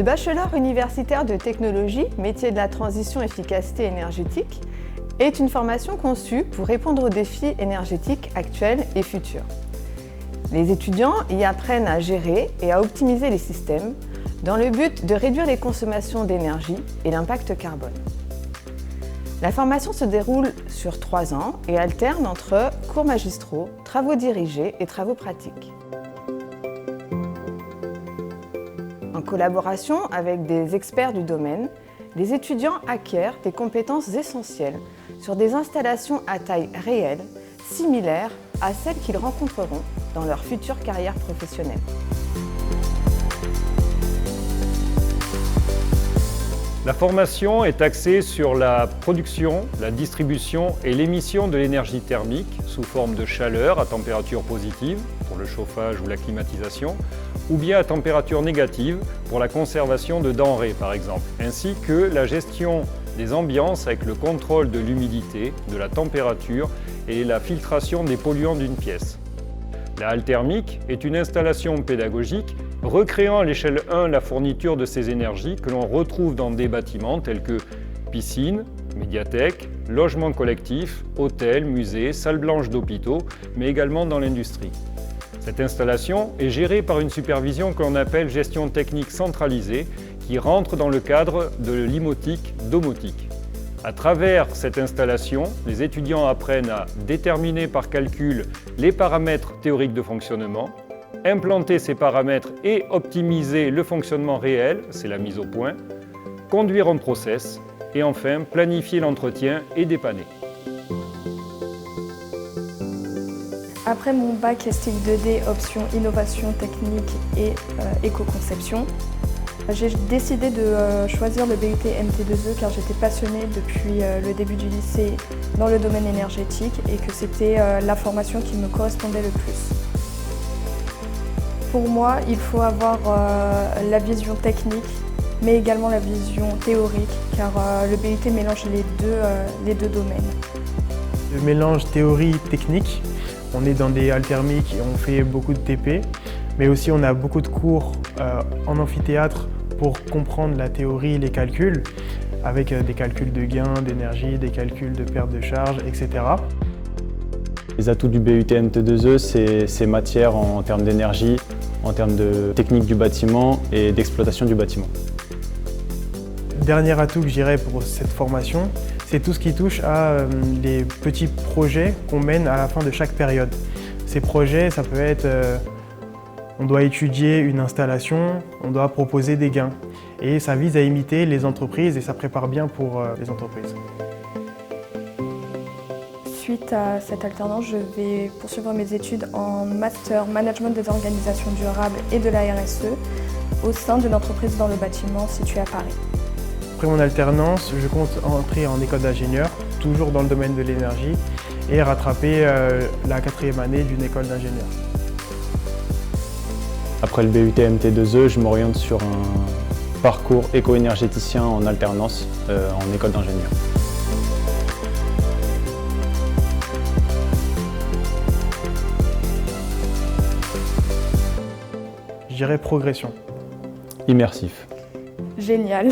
Le bachelor universitaire de technologie, métier de la transition efficacité énergétique, est une formation conçue pour répondre aux défis énergétiques actuels et futurs. Les étudiants y apprennent à gérer et à optimiser les systèmes dans le but de réduire les consommations d'énergie et l'impact carbone. La formation se déroule sur 3 ans et alterne entre cours magistraux, travaux dirigés et travaux pratiques. En collaboration avec des experts du domaine, les étudiants acquièrent des compétences essentielles sur des installations à taille réelle, similaires à celles qu'ils rencontreront dans leur future carrière professionnelle. La formation est axée sur la production, la distribution et l'émission de l'énergie thermique sous forme de chaleur à température positive pour le chauffage ou la climatisation, ou bien à température négative pour la conservation de denrées par exemple, ainsi que la gestion des ambiances avec le contrôle de l'humidité, de la température et la filtration des polluants d'une pièce. La halle thermique est une installation pédagogique recréant à l'échelle 1 la fourniture de ces énergies que l'on retrouve dans des bâtiments tels que piscines, médiathèques, logements collectifs, hôtels, musées, salles blanches d'hôpitaux, mais également dans l'industrie. Cette installation est gérée par une supervision que l'on appelle gestion technique centralisée qui rentre dans le cadre de l'IMOTIC domotique. À travers cette installation, les étudiants apprennent à déterminer par calcul les paramètres théoriques de fonctionnement, implanter ces paramètres et optimiser le fonctionnement réel, c'est la mise au point, conduire un process et enfin planifier l'entretien et dépanner. Après mon bac STI 2D, option innovation technique et éco-conception, j'ai décidé de choisir le BUT MT2E car j'étais passionnée depuis le début du lycée dans le domaine énergétique et que c'était la formation qui me correspondait le plus. Pour moi, il faut avoir la vision technique mais également la vision théorique car le BUT mélange les deux domaines. Le mélange théorie-technique, on est dans des halles thermiques et on fait beaucoup de TP, mais aussi on a beaucoup de cours en amphithéâtre pour comprendre la théorie, les calculs, avec des calculs de gain d'énergie, des calculs de perte de charge, etc. Les atouts du BUT MT2E, c'est ces matières en termes d'énergie, en termes de technique du bâtiment et d'exploitation du bâtiment. Le dernier atout que j'irais pour cette formation, c'est tout ce qui touche à les petits projets qu'on mène à la fin de chaque période. Ces projets, ça peut être, on doit étudier une installation, on doit proposer des gains. Et ça vise à imiter les entreprises et ça prépare bien pour les entreprises. Suite à cette alternance, je vais poursuivre mes études en master management des organisations durables et de la RSE au sein d'une entreprise dans le bâtiment située à Paris. Après mon alternance, je compte entrer en école d'ingénieur, toujours dans le domaine de l'énergie, et rattraper la 4e année d'une école d'ingénieur. Après le BUT MT2E, je m'oriente sur un parcours éco-énergéticien en alternance en école d'ingénieur. Je dirais progression. Immersif. Génial.